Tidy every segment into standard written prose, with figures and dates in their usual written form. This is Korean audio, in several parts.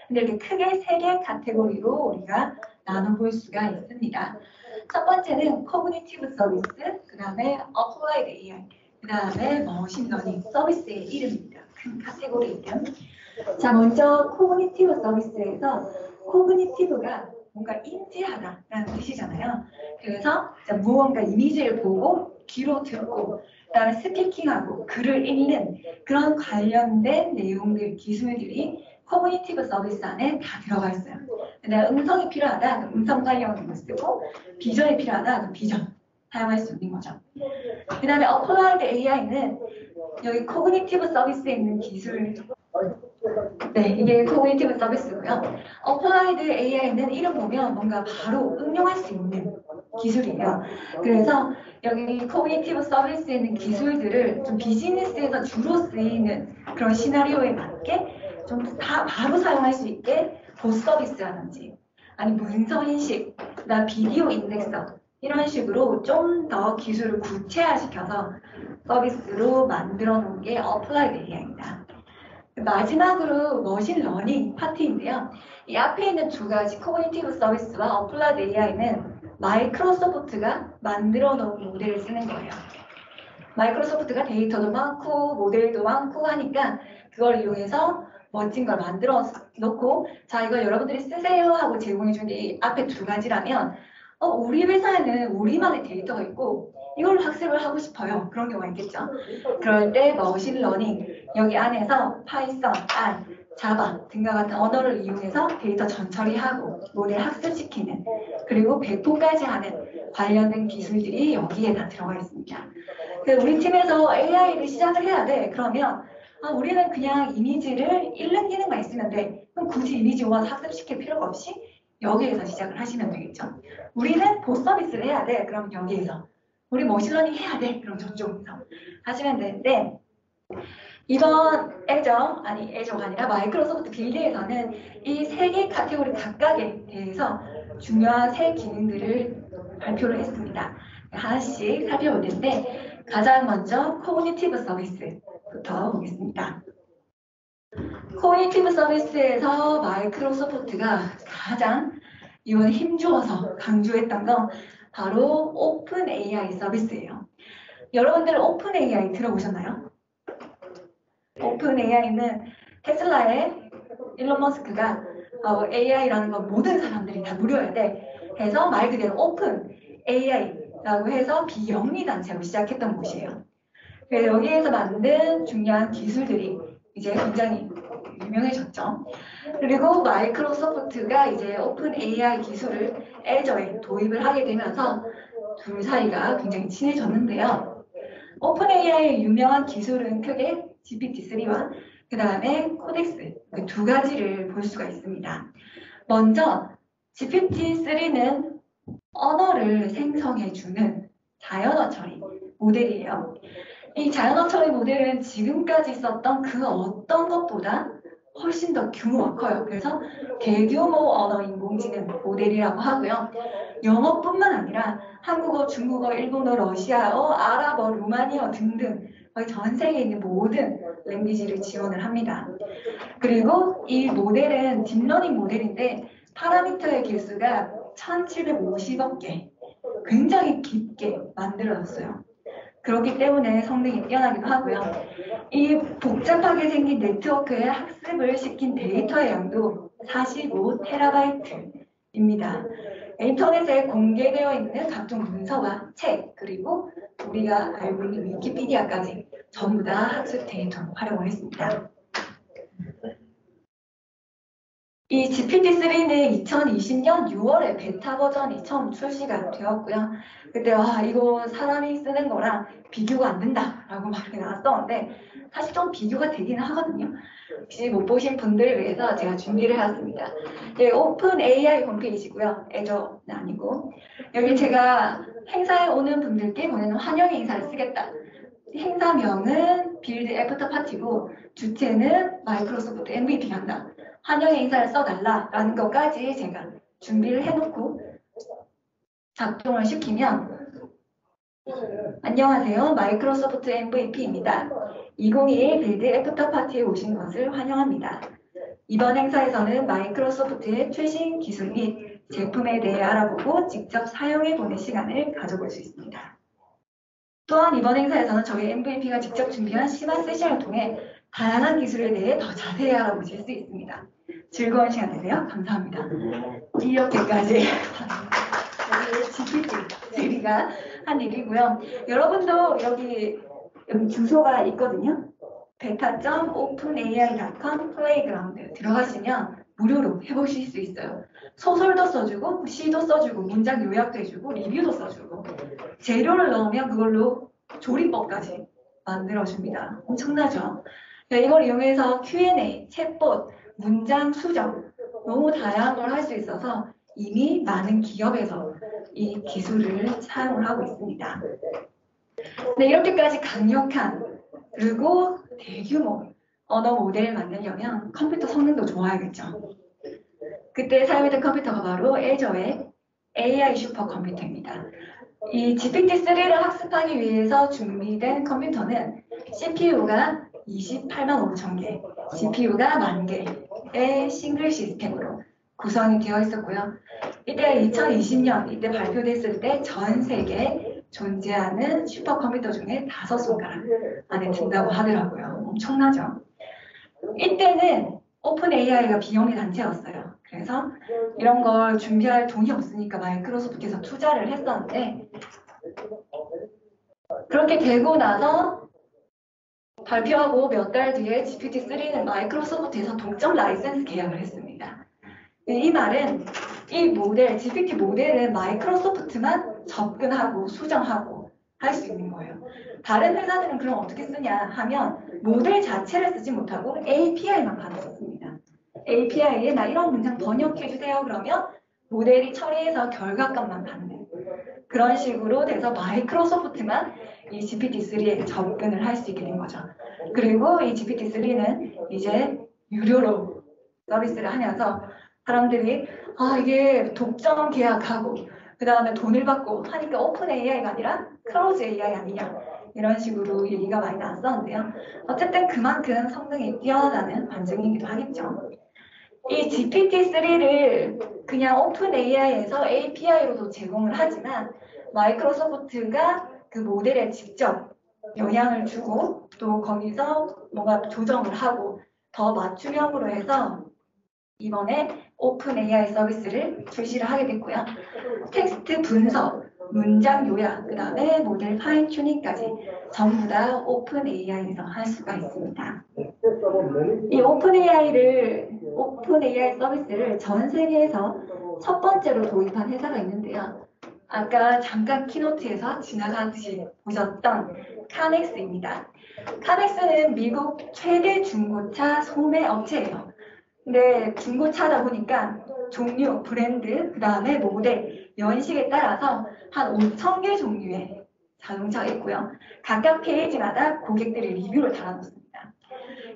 근데 이렇게 크게 세 개의 카테고리로 우리가 나눠볼 수가 있습니다. 첫 번째는 코그니티브 서비스, 그 다음에 어플라이드 AI, 그 다음에 머신러닝 서비스의 이름입니다. 큰 카테고리 이름. 자, 먼저 코그니티브 서비스에서 코그니티브가 뭔가 인지하다라는 뜻이잖아요. 그래서 무언가 이미지를 보고 귀로 듣고 그다음에 스피킹하고 글을 읽는 그런 관련된 내용들, 기술들이 커뮤니티브 서비스 안에 다 들어가 있어요. 내가 음성이 필요하다, 그럼 음성 관련을 쓰고 비전이 필요하다, 그럼 비전 사용할 수 있는 거죠. 그 다음에 어플라이드 AI는 여기 코그니티브 서비스에 있는 기술, 네, 이게 코그니티브 서비스고요. 어플라이드 AI는 이름 보면 뭔가 바로 응용할 수 있는 기술이에요. 그래서 여기 코그니티브 서비스에 있는 기술들을 좀 비즈니스에서 주로 쓰이는 그런 시나리오에 맞게 좀 다 바로 사용할 수 있게 보스 서비스라든지 아니 문서 인식, 그다음 비디오 인덱서 이런 식으로 좀 더 기술을 구체화시켜서 서비스로 만들어 놓은 게 어플라이드 AI입니다. 마지막으로 머신러닝 파트인데요. 이 앞에 있는 두 가지 코그니티브 서비스와 어플라이드 AI는 마이크로소프트가 만들어 놓은 모델을 쓰는 거예요. 마이크로소프트가 데이터도 많고 모델도 많고 하니까 그걸 이용해서 멋진 걸 만들어 놓고 자 이걸 여러분들이 쓰세요 하고 제공해 준 게 앞에 두 가지라면 우리 회사에는 우리만의 데이터가 있고 이걸로 학습을 하고 싶어요. 그런 경우가 있겠죠. 그럴 때 머신러닝 여기 안에서 파이썬, R, 자바 등과 같은 언어를 이용해서 데이터 전처리하고 모델 학습시키는 그리고 배포까지 하는 관련된 기술들이 여기에 다 들어가 있습니다. 우리 팀에서 AI를 시작을 해야 돼. 그러면 우리는 그냥 이미지를 읽는 기능만 있으면 돼. 그럼 굳이 이미지 모아서 학습시킬 필요가 없이 여기에서 시작을 하시면 되겠죠. 우리는 보스 서비스를 해야 돼. 그럼 여기에서. 우리 머신러닝 해야 돼. 그럼 저쪽에서 하시면 되는데 이번 애저가 아니라 마이크로소프트 빌드에서는 이 세 개 카테고리 각각에 대해서 중요한 세 기능들을 발표를 했습니다. 하나씩 살펴볼 텐데 가장 먼저 코그니티브 서비스부터 보겠습니다. 코그니티브 서비스에서 마이크로소프트가 가장 이번에 힘주어서 강조했던 건 바로 오픈 AI 서비스예요. 여러분들 오픈 AI 들어보셨나요? 오픈 AI는 테슬라의 일론 머스크가 AI라는 건 모든 사람들이 다 누려야 돼. 해서 말 그대로 오픈 AI라고 해서 비영리 단체로 시작했던 곳이에요. 그래서 여기에서 만든 중요한 기술들이 이제 굉장히 유명해졌죠. 그리고 마이크로소프트가 이제 오픈 AI 기술을 애저에 도입을 하게 되면서 둘 사이가 굉장히 친해졌는데요. 오픈 AI의 유명한 기술은 크게 GPT-3와 그 다음에 코덱스 그 두 가지를 볼 수가 있습니다. 먼저 GPT-3는 언어를 생성해주는 자연어 처리 모델이에요. 이 자연어 처리 모델은 지금까지 있었던 그 어떤 것보다 훨씬 더 규모가 커요. 그래서 대규모 언어 인공지능 모델이라고 하고요. 영어뿐만 아니라 한국어, 중국어, 일본어, 러시아어, 아랍어, 루마니어 등등 거의 전 세계에 있는 모든 랭귀지를 지원을 합니다. 그리고 이 모델은 딥러닝 모델인데 파라미터의 개수가 1750억 개, 굉장히 깊게 만들어졌어요. 그렇기 때문에 성능이 뛰어나기도 하고요. 이 복잡하게 생긴 네트워크에 학습을 시킨 데이터의 양도 45TB입니다. 인터넷에 공개되어 있는 각종 문서와 책, 그리고 우리가 알고 있는 위키피디아까지 전부 다 학습 데이터로 활용을 했습니다. 이 GPT-3는 2020년 6월에 베타 버전이 처음 출시가 되었고요. 그때 이거 사람이 쓰는 거랑 비교가 안 된다라고 말이 나왔었는데 사실 좀 비교가 되긴 하거든요. 혹시 못 보신 분들을 위해서 제가 준비를 해왔습니다. 예, 오픈 AI 홈페이지고요. 애저는 아니고 여기 제가 행사에 오는 분들께 보내는 환영의 인사를 쓰겠다. 행사명은 빌드 애프터 파티고 주체는 마이크로소프트 MVP 한다. 환영의 인사를 써달라라는 것까지 제가 준비를 해놓고 작동을 시키면 안녕하세요. 마이크로소프트 MVP입니다. 2021 빌드 애프터 파티에 오신 것을 환영합니다. 이번 행사에서는 마이크로소프트의 최신 기술 및 제품에 대해 알아보고 직접 사용해보는 시간을 가져볼 수 있습니다. 또한 이번 행사에서는 저희 MVP가 직접 준비한 심화 세션을 통해 다양한 기술에 대해 더 자세히 알아보실 수 있습니다. 즐거운 시간 되세요. 감사합니다. 이렇게까지 GPT가 한 일이고요. 여러분도 여기 주소가 있거든요. beta.openai.com 플레이그라운드 들어가시면 무료로 해보실 수 있어요. 소설도 써주고 시도 써주고 문장 요약도 해주고 리뷰도 써주고 재료를 넣으면 그걸로 조리법까지 만들어줍니다. 엄청나죠? 이걸 이용해서 Q&A, 챗봇, 문장 수정 너무 다양한 걸 할 수 있어서 이미 많은 기업에서 이 기술을 사용을 하고 있습니다. 네, 이렇게까지 강력한 그리고 대규모 언어 모델을 만들려면 컴퓨터 성능도 좋아야겠죠. 그때 사용했던 컴퓨터가 바로 애저의 AI 슈퍼컴퓨터입니다. 이 GPT-3를 학습하기 위해서 준비된 컴퓨터는 CPU가 28만 5천 개, GPU가 10,000개의 싱글 시스템으로 구성이 되어 있었고요. 이때가 2020년 이때 발표됐을 때 전 세계에 존재하는 슈퍼컴퓨터 중에 5손가락 안에 든다고 하더라고요. 엄청나죠? 이때는 오픈 AI가 비영리 단체였어요. 그래서 이런 걸 준비할 돈이 없으니까 마이크로소프트에서 투자를 했었는데 그렇게 되고 나서 발표하고 몇 달 뒤에 GPT-3는 마이크로소프트에서 독점 라이센스 계약을 했습니다. 이 말은 이 모델, GPT 모델은 마이크로소프트만 접근하고 수정하고 할 수 있는 거예요. 다른 회사들은 그럼 어떻게 쓰냐 하면 모델 자체를 쓰지 못하고 API만 받았었습니다. API에 나 이런 문장 번역해주세요. 그러면 모델이 처리해서 결과값만 받는 그런 식으로 돼서 마이크로소프트만 이 GPT-3에 접근을 할 수 있게 된 거죠. 그리고 이 GPT-3는 이제 유료로 서비스를 하면서 사람들이 이게 독점 계약하고 그 다음에 돈을 받고 하니까 오픈 AI가 아니라 클로즈 AI 아니냐 이런 식으로 얘기가 많이 나왔었는데요. 어쨌든 그만큼 성능이 뛰어나다는 반증이기도 하겠죠. 이 GPT-3를 그냥 오픈 AI에서 API로도 제공을 하지만 마이크로소프트가 그 모델에 직접 영향을 주고 또 거기서 뭔가 조정을 하고 더 맞춤형으로 해서 이번에 오픈 AI 서비스를 출시를 하게 됐고요. 텍스트 분석, 문장 요약, 그 다음에 모델 파인 튜닝까지 전부 다 오픈 AI에서 할 수가 있습니다. 이 오픈 AI 서비스를 전 세계에서 첫 번째로 도입한 회사가 있는데요. 아까 잠깐 키노트에서 지나가듯이 보셨던 카넥스입니다. 카넥스는 미국 최대 중고차 소매 업체예요. 근데 중고차다 보니까 종류, 브랜드, 그 다음에 모델, 연식에 따라서 한 5,000개 종류의 자동차가 있고요. 각각 페이지마다 고객들이 리뷰를 달아놓습니다.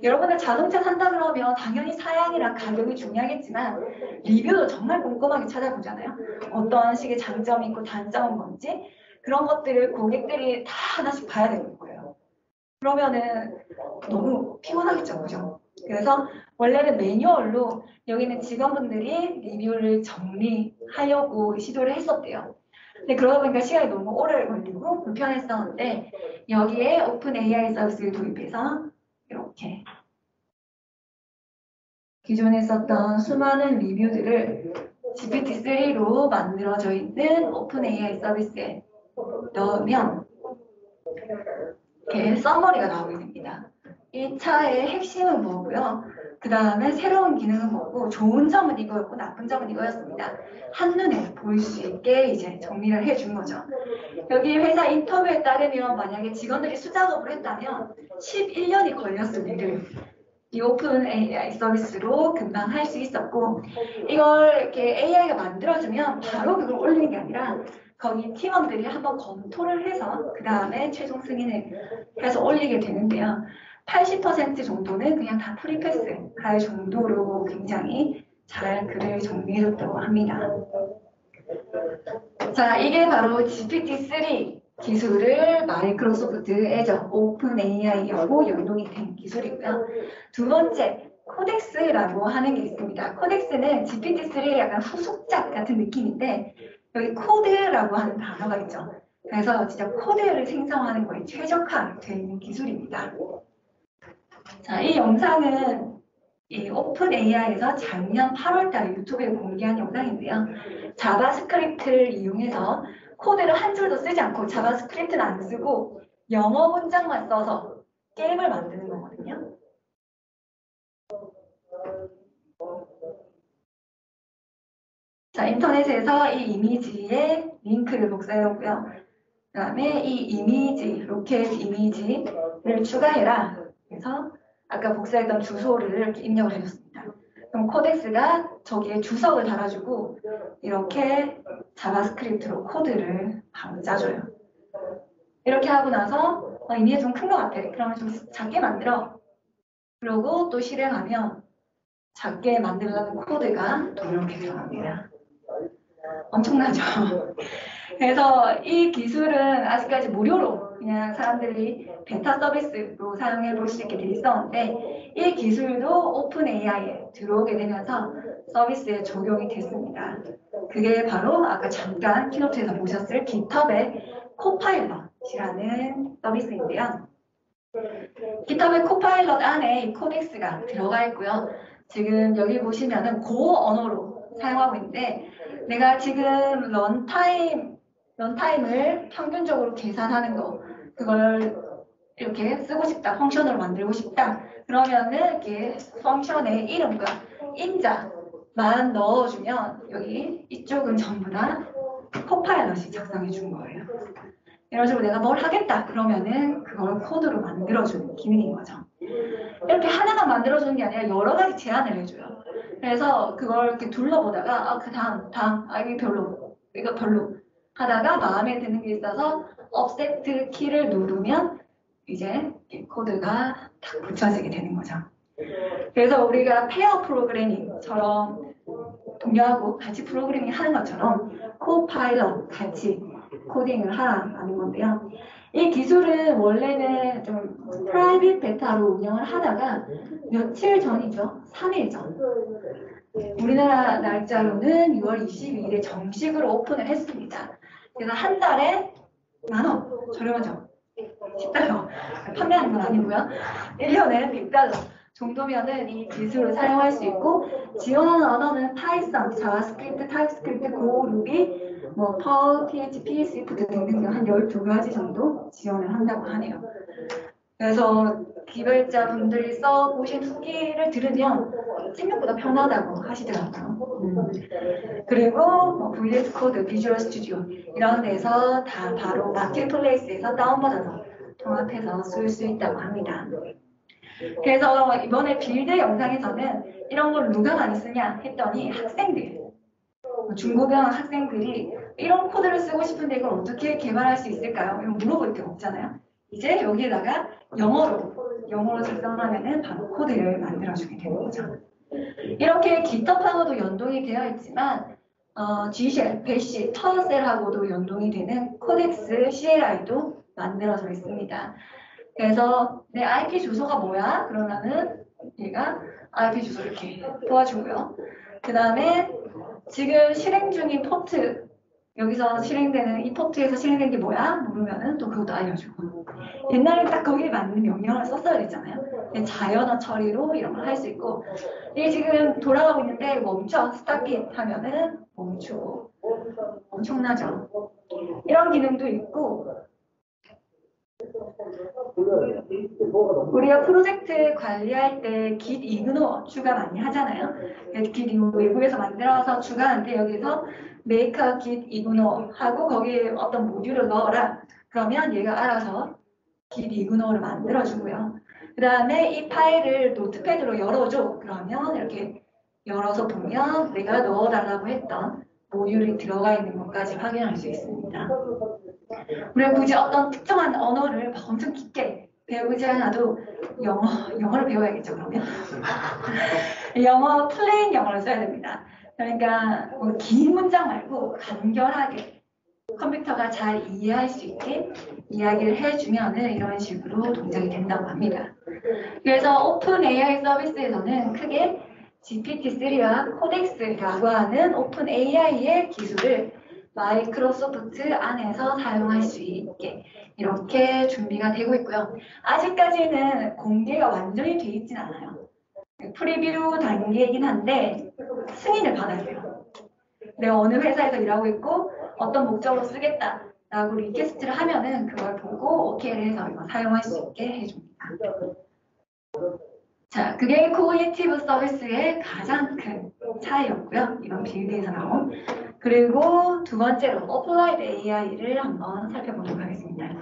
여러분들 자동차 산다 그러면 당연히 사양이랑 가격이 중요하겠지만 리뷰도 정말 꼼꼼하게 찾아보잖아요. 어떤 식의 장점이 있고 단점은 뭔지 그런 것들을 고객들이 다 하나씩 봐야 되는 거예요. 그러면은 너무 피곤하겠죠, 그죠? 그래서 원래는 매뉴얼로 여기는 직원분들이 리뷰를 정리하려고 시도를 했었대요. 근데 그러다 보니까 시간이 너무 오래 걸리고 불편했었는데 여기에 오픈 AI 서비스를 도입해서 이렇게 기존에 썼던 수많은 리뷰들을 GPT-3로 만들어져 있는 오픈 AI 서비스에 넣으면 이렇게 썸머리가 나오게 됩니다. 이 차의 핵심은 뭐고요? 그 다음에 새로운 기능은 뭐고 좋은 점은 이거였고 나쁜 점은 이거였습니다. 한눈에 보일 수 있게 이제 정리를 해준 거죠. 여기 회사 인터뷰에 따르면 만약에 직원들이 수작업을 했다면 11년이 걸렸을 일을 이 오픈 AI 서비스로 금방 할 수 있었고 이걸 이렇게 AI가 만들어주면 바로 그걸 올리는 게 아니라 거기 팀원들이 한번 검토를 해서 그 다음에 최종 승인을 해서 올리게 되는데요. 80% 정도는 그냥 다 프리패스 할 정도로 굉장히 잘 글을 정리해줬다고 합니다. 자, 이게 바로 GPT-3 기술을 마이크로소프트 애저 오픈 AI하고 연동이 된 기술이고요. 두 번째, 코덱스라고 하는 게 있습니다. 코덱스는 GPT-3의 약간 후속작 같은 느낌인데 여기 코드라고 하는 단어가 있죠. 그래서 진짜 코드를 생성하는 거에 최적화되어 있는 기술입니다. 자, 이 영상은 이 오픈 AI에서 작년 8월달에 유튜브에 공개한 영상인데요. 자바스크립트를 이용해서 코드를 한 줄도 쓰지 않고 자바스크립트는 안 쓰고 영어 문장만 써서 게임을 만드는 거거든요. 자, 인터넷에서 이 이미지의 링크를 복사해오고요. 그 다음에 이 이미지, 로켓 이미지를 추가해라. 그래서 아까 복사했던 주소를 이렇게 입력을 해줬습니다. 그럼 코덱스가 저기에 주석을 달아주고 이렇게 자바스크립트로 코드를 바로 짜줘요. 이렇게 하고 나서 이미지 좀 큰 것 같아. 그러면 좀 작게 만들어. 그리고 또 실행하면 작게 만들려는 코드가 또 이렇게 들어갑니다. 엄청나죠? 그래서 이 기술은 아직까지 무료로 그냥 사람들이 베타 서비스로 사용해 볼 수 있게 돼 있었는데 이 기술도 오픈 AI에 들어오게 되면서 서비스에 적용이 됐습니다. 그게 바로 아까 잠깐 키노트에서 보셨을 GitHub의 코파일럿이라는 서비스인데요. GitHub의 코파일럿 안에 이 코덱스가 들어가 있고요. 지금 여기 보시면은 고 언어로 사용하고 있는데 내가 지금 런타임을 평균적으로 계산하는 거 그걸 이렇게 쓰고 싶다, 펑션으로 만들고 싶다. 그러면은 이렇게 펑션의 이름과 인자만 넣어주면 여기 이쪽은 전부 다 코파일럿이 작성해 준 거예요. 이런 식으로 내가 뭘 하겠다 그러면은 그걸 코드로 만들어주는 기능인 거죠. 이렇게 하나만 만들어주는 게 아니라 여러 가지 제안을 해줘요. 그래서 그걸 이렇게 둘러보다가 그 다음 이거 별로 하다가 마음에 드는 게 있어서 offset 키를 누르면 이제 코드가 딱 붙여지게 되는 거죠. 그래서 우리가 페어 프로그래밍처럼 동료하고 같이 프로그래밍 하는 것처럼 코파일럿 같이 코딩을 하라는 건데요. 이 기술은 원래는 좀 프라이빗 베타로 운영을 하다가 며칠 전이죠. 3일 전. 우리나라 날짜로는 6월 22일에 정식으로 오픈을 했습니다. 그래서 한 달에 10,000원. 저렴하죠? 10달러. 판매하는 건 아니고요. 1년에 100달러 정도면은 이 기술을 사용할 수 있고 지원하는 언어는 파이썬, 자바스크립트, 타입스크립트, 고, 루비, 퍼, PHP, 스위프트 등등 한 12가지 정도 지원을 한다고 하네요. 그래서 기발자분들이 써보신 후기를 들으면 생각보다 편하다고 하시더라고요. 그리고 VS 코드, 비주얼 스튜디오 이런 데서 다 바로 마켓플레이스에서 다운받아서 통합해서 쓸 수 있다고 합니다. 그래서 이번에 빌드 영상에서는 이런 걸 누가 많이 쓰냐 했더니 학생들, 중고등 학생들이 이런 코드를 쓰고 싶은데 이걸 어떻게 개발할 수 있을까요? 이런 물어볼 게 없잖아요. 이제 여기에다가 영어로 작성하면은 바로 코드를 만들어주게 되는 거죠. 이렇게 GitHub하고도 연동이 되어 있지만 G쉘, 배시, 터셀하고도 연동이 되는 코덱스 CLI도 만들어져 있습니다. 그래서 내 IP 주소가 뭐야? 그러면은 얘가 IP 주소 이렇게 도와주고요. 그 다음에 지금 실행 중인 포트, 여기서 실행되는 이 포트에서 실행된 게 뭐야? 모르면은 또 그것도 알려주고. 옛날에 딱 거기에 맞는 명령을 썼어야 됐잖아요. 자연어 처리로 이런 걸 할 수 있고, 이게 지금 돌아가고 있는데 멈춰, 스탑잇 하면은 멈추고. 엄청나죠? 이런 기능도 있고, 우리가 프로젝트 관리할 때 Git ignore 추가 많이 하잖아요. Git ignore 외부에서 만들어서 추가하는데 여기서 make a Git ignore 하고 거기에 어떤 모듈을 넣어라. 그러면 얘가 알아서 Git ignore를 만들어주고요. 그 다음에 이 파일을 노트패드로 열어줘. 그러면 이렇게 열어서 보면 내가 넣어달라고 했던 모듈이 들어가 있는 것까지 확인할 수 있습니다. 우리가 굳이 어떤 특정한 언어를 엄청 깊게 배우지 않아도 영어를 배워야겠죠, 그러면. 영어, 플레인 영어를 써야 됩니다. 그러니까 긴 문장 말고 간결하게 컴퓨터가 잘 이해할 수 있게 이야기를 해주면은 이런 식으로 동작이 된다고 합니다. 그래서 오픈 AI 서비스에서는 크게 GPT-3와 코덱스라고 하는 오픈 AI의 기술을 마이크로소프트 안에서 사용할 수 있게 이렇게 준비가 되고 있고요. 아직까지는 공개가 완전히 돼 있진 않아요. 프리뷰 단계이긴 한데 승인을 받아야 돼요. 내가 어느 회사에서 일하고 있고 어떤 목적으로 쓰겠다라고 리퀘스트를 하면은 그걸 보고 OK를 해서 이거 사용할 수 있게 해줍니다. 자, 그게 코그니티브 서비스의 가장 큰 차이였고요. 이번 빌드에서 나온. 그리고 두 번째로 어플라이드 AI를 한번 살펴보도록 하겠습니다.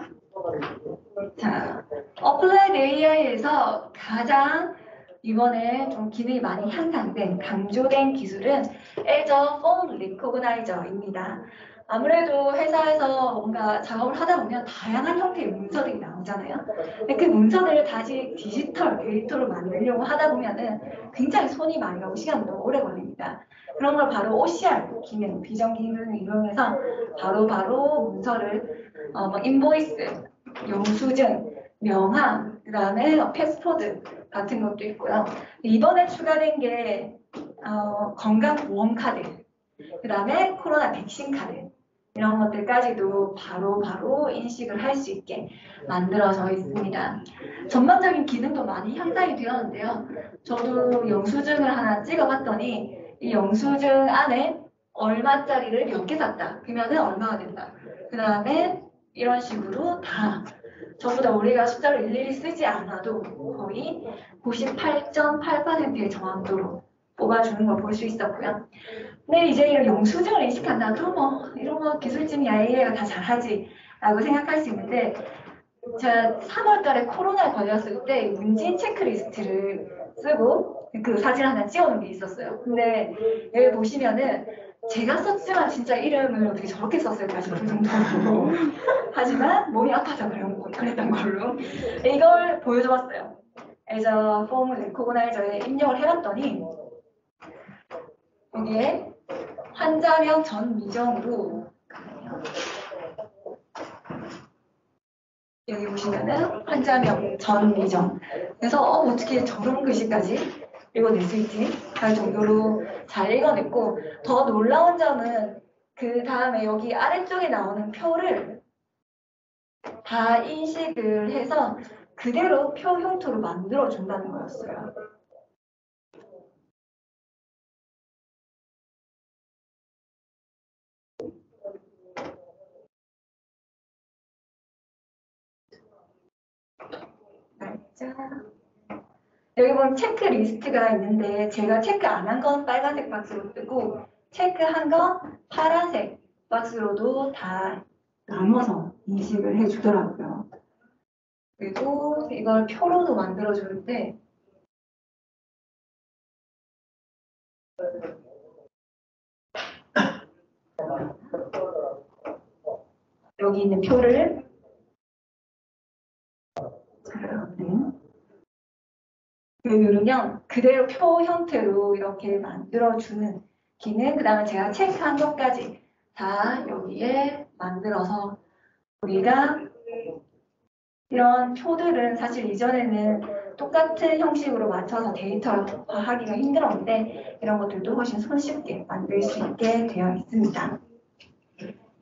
자, 어플라이드 AI에서 가장 이번에 좀 기능이 많이 향상된, 강조된 기술은 Azure Phone Recognition입니다. 아무래도 회사에서 뭔가 작업을 하다 보면 다양한 형태의 문서들이 나오잖아요. 근데 그 문서들을 다시 디지털 데이터로 만들려고 하다 보면은 굉장히 손이 많이 가고 시간도 오래 걸립니다. 그런 걸 바로 OCR 기능, 비전 기능을 이용해서 바로 문서를 인보이스, 영수증, 명함, 그 다음에 패스포드 같은 것도 있고요. 이번에 추가된 게 건강보험 카드, 그 다음에 코로나 백신 카드 이런 것들까지도 바로 인식을 할 수 있게 만들어져 있습니다. 전반적인 기능도 많이 향상이 되었는데요. 저도 영수증을 하나 찍어봤더니 이 영수증 안에 얼마짜리를 몇 개 샀다. 그러면은 얼마가 된다. 그 다음에 이런 식으로 다 전부 다 우리가 숫자를 일일이 쓰지 않아도 거의 98.8%의 정확도로 뽑아주는 걸 볼 수 있었고요. 근데 이제 이런 영수증을 인식한다. 그럼 뭐 이런 거 기술진이야 AI가 다 잘하지 라고 생각할 수 있는데 제가 3월 달에 코로나에 걸렸을 때 문진 체크리스트를 쓰고 그 사진 하나 찍어놓은 게 있었어요. 근데 여기 보시면은 제가 썼지만 진짜 이름을 어떻게 저렇게 썼을까 싶을 정도로 하지만 몸이 아파서 그랬던 걸로 이걸 보여줘봤어요. 그래서 폼 리코그나이저에 입력을 해봤더니 여기에 환자명 전 미정으로 여기 보시면은 환자명 전 미정 그래서 어떻게 저런 글씨까지 읽어낼 수 있지? 할 정도로 잘 읽어냈고 더 놀라운 점은 그 다음에 여기 아래쪽에 나오는 표를 다 인식을 해서 그대로 표 형태로 만들어준다는 거였어요. 여기 보면 체크리스트가 있는데 제가 체크 안 한 건 빨간색 박스로 뜨고 체크한 건 파란색 박스로도 다 나눠서 인식을 해주더라고요. 그리고 이걸 표로도 만들어주는데 여기 있는 표를 누르면 그대로 표 형태로 이렇게 만들어주는 기능, 그 다음에 제가 체크한 것까지 다 여기에 만들어서 우리가 이런 표들은 사실 이전에는 똑같은 형식으로 맞춰서 데이터화하기가 힘들었는데 이런 것들도 훨씬 손쉽게 만들 수 있게 되어 있습니다.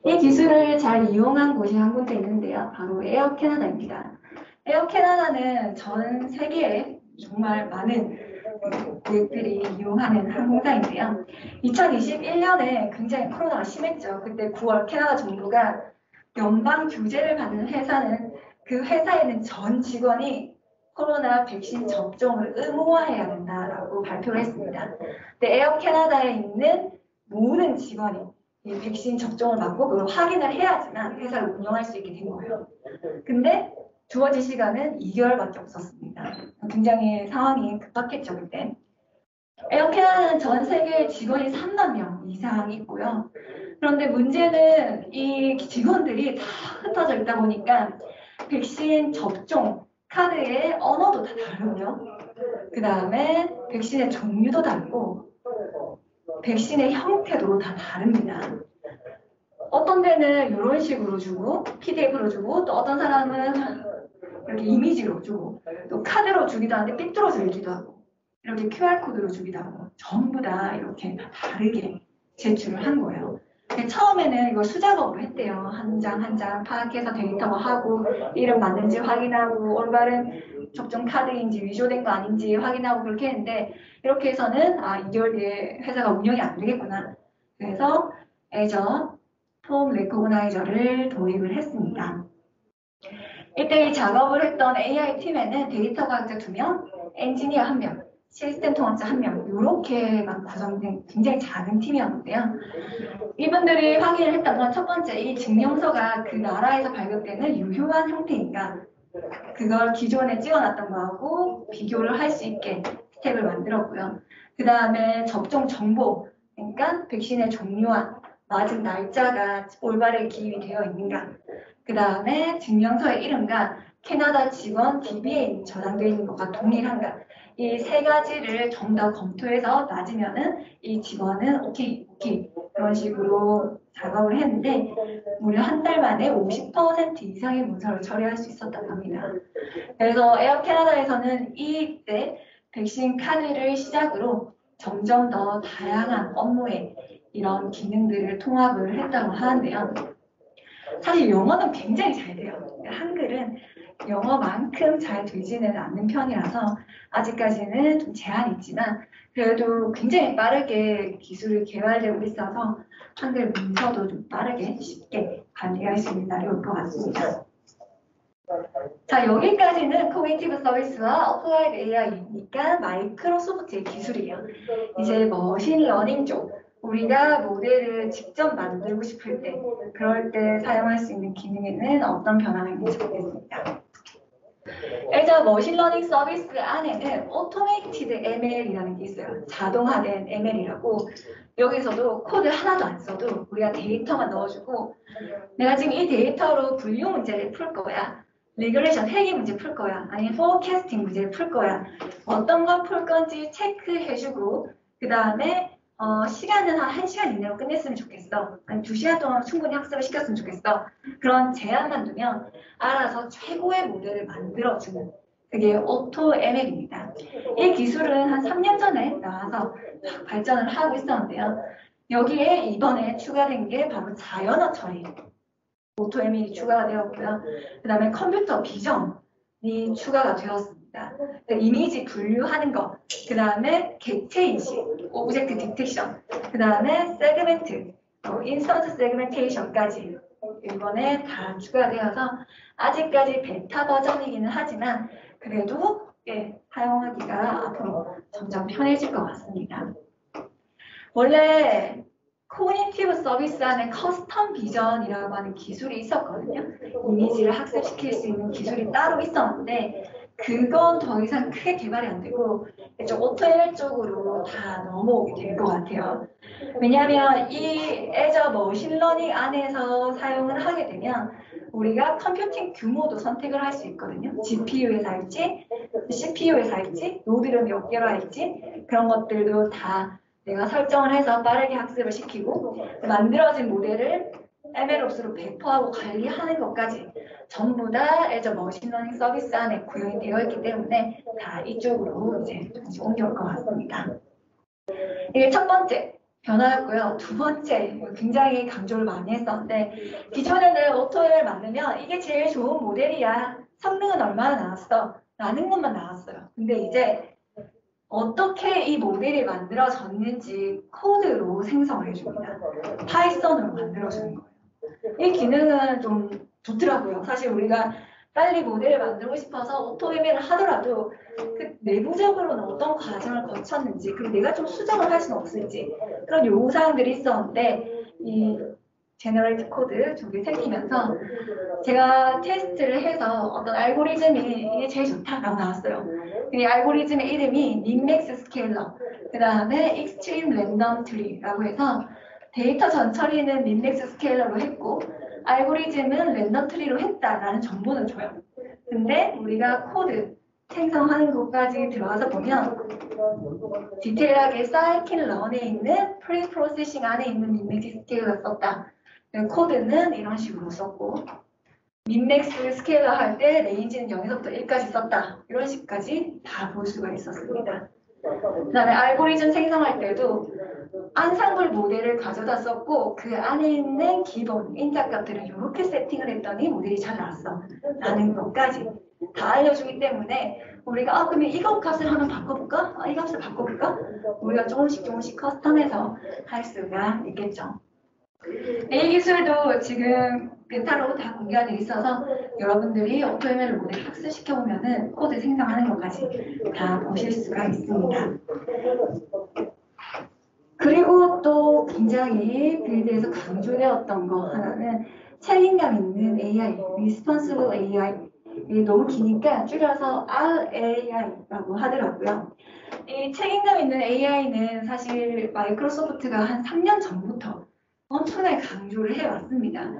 이 기술을 잘 이용한 곳이 한 군데 있는데요. 바로 에어 캐나다입니다. 에어 캐나다는 전 세계에 정말 많은 고객들이 이용하는 항공사인데요. 2021년에 굉장히 코로나가 심했죠. 그때 9월 캐나다 정부가 연방 규제를 받는 회사는 그 회사에는 전 직원이 코로나 백신 접종을 의무화해야 된다라고 발표를 했습니다. 근데 에어 캐나다에 있는 모든 직원이 이 백신 접종을 받고 그걸 확인을 해야지만 회사를 운영할 수 있게 된 거예요. 근데 주어진 시간은 2개월밖에 없었습니다. 굉장히 상황이 급박했죠, 그때. 에어 캐나다는 전 세계 직원이 3만 명 이상 있고요. 그런데 문제는 이 직원들이 다 흩어져 있다 보니까 백신 접종 카드의 언어도 다 다르고요. 그 다음에 백신의 종류도 다르고 백신의 형태도 다 다릅니다. 어떤 데는 이런 식으로 주고 PDF로 주고 또 어떤 사람은 이렇게 이미지로 주고 또 카드로 주기도 하는데 삐뚤어져 있기도 하고 이렇게 QR코드로 주기도 하고 전부 다 이렇게 다르게 제출을 한 거예요. 처음에는 이걸 수작업으로 했대요. 한 장 한 장 파악해서 데이터화하고 이름 맞는지 확인하고 올바른 접종 카드인지 위조된 거 아닌지 확인하고 그렇게 했는데 이렇게 해서는 2개월 뒤에 회사가 운영이 안 되겠구나. 그래서 애저 폼 레코그나이저를 도입을 했습니다. 이때 이 작업을 했던 AI 팀에는 데이터 과학자 2명, 엔지니어 1명, 시스템 통합자 1명 이렇게만 구성된 굉장히 작은 팀이었는데요. 이분들이 확인을 했던 건 첫 번째, 이 증명서가 그 나라에서 발급되는 유효한 형태인가 그걸 기존에 찍어놨던 거하고 비교를 할 수 있게 스텝을 만들었고요. 그 다음에 접종 정보, 그러니까 백신의 종류와 맞은 날짜가 올바르게 기입이 되어 있는가. 그 다음에 증명서의 이름과 캐나다 직원 DBA에 저장되어 있는 것과 동일한가. 이 세 가지를 좀 더 검토해서 맞으면은 이 직원은 오케이 그런 식으로 작업을 했는데 무려 한 달 만에 50% 이상의 문서를 처리할 수 있었다고 합니다. 그래서 에어 캐나다에서는 이때 백신 카드를 시작으로 점점 더 다양한 업무에 이런 기능들을 통합을 했다고 하는데요. 사실 영어는 굉장히 잘 돼요. 한글은 영어만큼 잘 되지는 않는 편이라서 아직까지는 좀 제한이 있지만 그래도 굉장히 빠르게 기술이 개발되고 있어서 한글 문서도 좀 빠르게 쉽게 관리할 수 있는 날이 올 것 같습니다. 자, 여기까지는 코그니티브 서비스와 어플라이드 AI이니까 마이크로소프트의 기술이에요. 이제 머신 러닝 쪽 우리가 모델을 직접 만들고 싶을 때 그럴 때 사용할 수 있는 기능에는 어떤 변화가 있는지 보겠습니다. 일단 머신러닝 서비스 안에는 오토메이티드 ML이라는 게 있어요. 자동화된 ML이라고 여기서도 코드 하나도 안 써도 우리가 데이터만 넣어주고 내가 지금 이 데이터로 분류 문제를 풀 거야. 리그레이션 회계 문제 풀 거야. 아니면 포캐스팅 문제를 풀 거야. 어떤 걸 풀 건지 체크해주고 그 다음에 시간은 한 1시간 이내로 끝냈으면 좋겠어. 아니 2시간 동안 충분히 학습을 시켰으면 좋겠어. 그런 제한만 두면 알아서 최고의 모델을 만들어주는 그게 오토 ML입니다. 이 기술은 한 3년 전에 나와서 발전을 하고 있었는데요. 여기에 이번에 추가된 게 바로 자연어 처리. 오토 ML이 추가가 되었고요. 그 다음에 컴퓨터 비전이 추가가 되었습니다. 이미지 분류하는 것, 그 다음에 객체 인식, 오브젝트 디텍션, 그 다음에 세그멘트, 인스턴트 세그멘테이션까지 이번에 다 추가되어서 아직까지 베타 버전이기는 하지만 그래도 사용하기가 앞으로 점점 편해질 것 같습니다. 원래 코그니티브 서비스 안에 커스텀 비전이라고 하는 기술이 있었거든요. 이미지를 학습시킬 수 있는 기술이 따로 있었는데 그건 더 이상 크게 개발이 안 되고 이쪽 오토ML 쪽으로 다 넘어오게 될 것 같아요. 왜냐하면 이 애저 머신러닝 안에서 사용을 하게 되면 우리가 컴퓨팅 규모도 선택을 할 수 있거든요. GPU에서 할지, CPU에서 할지, 노드를 몇 개로 할지 그런 것들도 다 내가 설정을 해서 빠르게 학습을 시키고 만들어진 모델을 MLOps로 배포하고 관리하는 것까지 전부 다 애저 머신러닝 서비스 안에 구현이 되어 있기 때문에 다 이쪽으로 이제 조금씩 옮겨올 것 같습니다. 이게 첫 번째 변화였고요. 두 번째 굉장히 강조를 많이 했었는데 기존에는 오토ML 만들면 이게 제일 좋은 모델이야. 성능은 얼마나 나왔어? 라는 것만 나왔어요. 근데 이제 어떻게 이 모델이 만들어졌는지 코드로 생성을 해줍니다. 파이썬으로 만들어주는 거예요. 이 기능은 좀 좋더라고요. 사실 우리가 빨리 모델을 만들고 싶어서 오토ML을 하더라도 그 내부적으로는 어떤 과정을 거쳤는지 그리고 내가 좀 수정을 할 수는 없을지 그런 요구사항들이 있었는데 이 제너레이트 코드 쪽이 생기면서 제가 테스트를 해서 어떤 알고리즘이 이게 제일 좋다라고 나왔어요. 이 알고리즘의 이름이 민맥스 스케일러, 그 다음에 익스트림 랜덤 트리라고 해서 데이터 전처리는 민맥스 스케일러로 했고 알고리즘은 랜덤 트리로 했다라는 정보는 줘요. 근데 우리가 코드 생성하는 것까지 들어가서 보면 디테일하게 사이클-런에 있는 프리-프로세싱 안에 있는 민맥스 스케일러를 썼다. 코드는 이런 식으로 썼고 민맥스 스케일러 할 때 레인지는 0에서부터 1까지 썼다. 이런 식까지 다 볼 수가 있었습니다. 그 다음에 알고리즘 생성할 때도 안상블 모델을 가져다 썼고 그 안에 있는 기본 인자값들을 이렇게 세팅을 했더니 모델이 잘 나왔어 라는 것까지 다 알려주기 때문에 우리가 그러면 이거 값을 하나 바꿔볼까? 이 값을 바꿔볼까? 우리가 조금씩 커스텀해서 할 수가 있겠죠. 이 기술도 지금 베타로 다 공개가 돼 있어서 여러분들이 AutoML 모델 학습시켜보면은 코드 생성하는 것까지 다 보실 수가 있습니다. 그리고 또 굉장히 빌드에서 강조되었던 거 하나는 책임감 있는 AI, Responsible AI. 이게 너무 기니까 줄여서 RAI라고 하더라고요. 이 책임감 있는 AI는 사실 마이크로소프트가 한 3년 전부터 엄청나게 강조를 해왔습니다.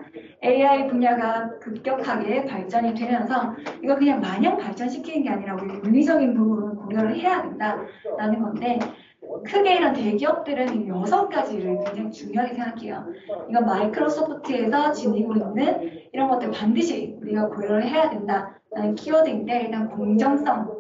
AI 분야가 급격하게 발전이 되면서 이거 그냥 마냥 발전시키는 게 아니라 우리 윤리적인 부분을 고려를 해야 된다라는 건데 크게 이런 대기업들은 이 6가지를 굉장히 중요하게 생각해요. 이건 마이크로소프트에서 지니고 있는 이런 것들 반드시 우리가 고려를 해야 된다라는 키워드인데 일단 공정성,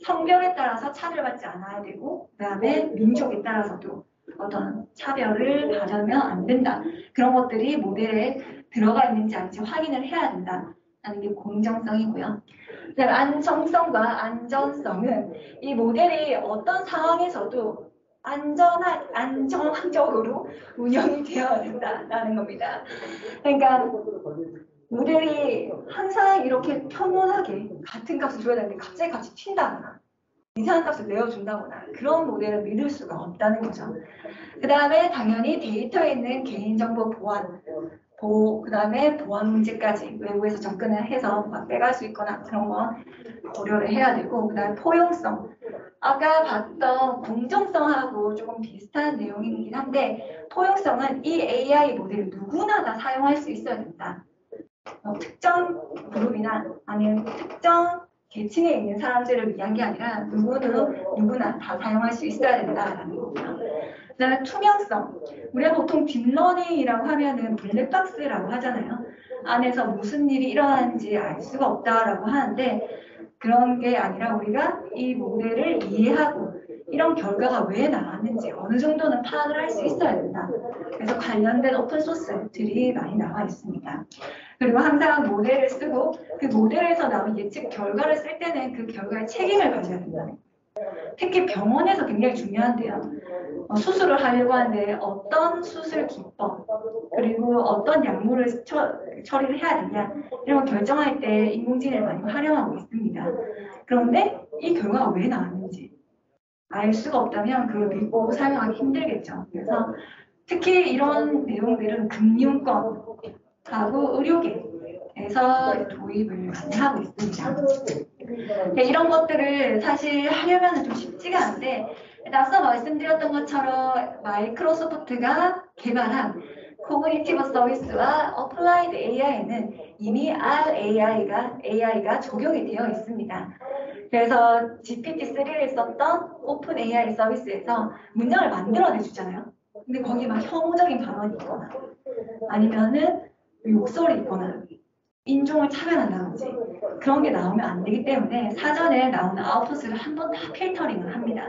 성별에 따라서 차별받지 않아야 되고 그 다음에 민족에 따라서도 어떤 차별을 받으면 안 된다. 그런 것들이 모델에 들어가 있는지 아닌지 확인을 해야 된다라는 게 공정성이고요. 그다음에 안정성과 안전성은 이 모델이 어떤 상황에서도 안정적으로 운영이 되어야 된다라는 겁니다. 그러니까 모델이 항상 이렇게 평온하게 같은 값을 줘야 되는데 갑자기 값이 튄다거나 이상한 값을 내어준다거나 그런 모델을 믿을 수가 없다는 거죠. 그 다음에 당연히 데이터에 있는 개인정보 보안, 그 다음에 보안 문제까지 외부에서 접근을 해서 막 빼갈 수 있거나 그런 건 고려를 해야 되고 그 다음에 포용성. 아까 봤던 공정성하고 조금 비슷한 내용이긴 한데 포용성은 이 AI 모델을 누구나 다 사용할 수 있어야 된다. 특정 그룹이나 아니면 특정 계층에 있는 사람들을 위한 게 아니라 누구나 다 사용할 수 있어야 된다라는 거고요. 그 다음에 투명성. 우리가 보통 딥러닝이라고 하면은 블랙박스라고 하잖아요. 안에서 무슨 일이 일어나는지 알 수가 없다라고 하는데 그런 게 아니라 우리가 이 모델을 이해하고 이런 결과가 왜 나왔는지 어느 정도는 파악을 할 수 있어야 된다. 그래서 관련된 오픈소스들이 많이 나와 있습니다. 그리고 항상 모델을 쓰고 그 모델에서 나온 예측 결과를 쓸 때는 그 결과에 책임을 가져야 된다는 거예요. 특히 병원에서 굉장히 중요한데요. 수술을 하려고 하는데 어떤 수술 기법 그리고 어떤 약물을 처리를 해야 되냐 이런 거 결정할 때 인공지능을 많이 활용하고 있습니다. 그런데 이 결과가 왜 나왔는지 알 수가 없다면 그걸 믿고 사용하기 힘들겠죠. 그래서 특히 이런 내용들은 금융권하고 의료계에서 도입을 많이 하고 있습니다. 이런 것들을 사실 하려면 좀 쉽지가 않은데 앞서 말씀드렸던 것처럼 마이크로소프트가 개발한 코그니티브 서비스와 어플라이드 AI는 이미 AI가 적용이 되어 있습니다. 그래서 GPT-3를 썼던 오픈 AI 서비스에서 문장을 만들어내 주잖아요. 근데 거기 막 혐오적인 발언이 있거나 아니면은 욕설이 있거나 인종을 차별한다든지 그런 게 나오면 안 되기 때문에 사전에 나오는 아웃풋을 한 번 다 필터링을 합니다.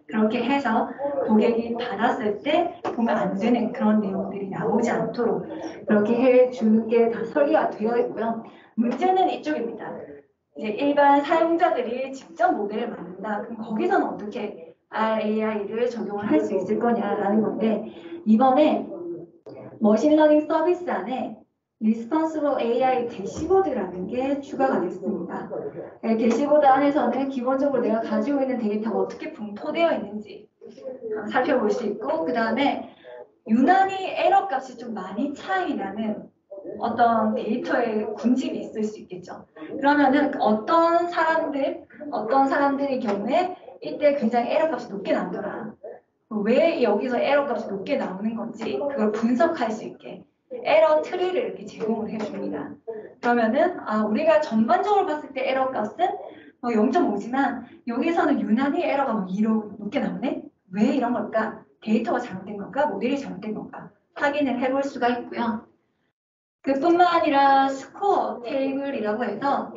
그렇게 해서 고객이 받았을 때 보면 안 되는 그런 내용들이 나오지 않도록 그렇게 해주는 게 다 설계가 되어 있고요. 문제는 이쪽입니다. 이제 일반 사용자들이 직접 모델을 만든다. 그럼 거기서는 어떻게 RAI를 적용을 할 수 있을 거냐라는 건데 이번에 머신러닝 서비스 안에 Responsible AI 대시보드라는 게 추가가 됐습니다. 대시보드 안에서는 기본적으로 내가 가지고 있는 데이터가 어떻게 분포되어 있는지 살펴볼 수 있고 그 다음에 유난히 에러 값이 좀 많이 차이 나는 어떤 데이터의 군집이 있을 수 있겠죠. 그러면은 어떤 사람들의 경우에 이때 굉장히 에러 값이 높게 나오더라. 왜 여기서 에러 값이 높게 나오는 건지 그걸 분석할 수 있게 에러 트리를 이렇게 제공을 해줍니다. 그러면은 우리가 전반적으로 봤을 때 에러 값은 0.5지만 여기서는 유난히 에러가 막 2로 높게 나오네? 왜 이런 걸까? 데이터가 잘못된 건가? 모델이 잘못된 건가? 확인을 해볼 수가 있고요. 그뿐만 아니라 스코어 테이블이라고 해서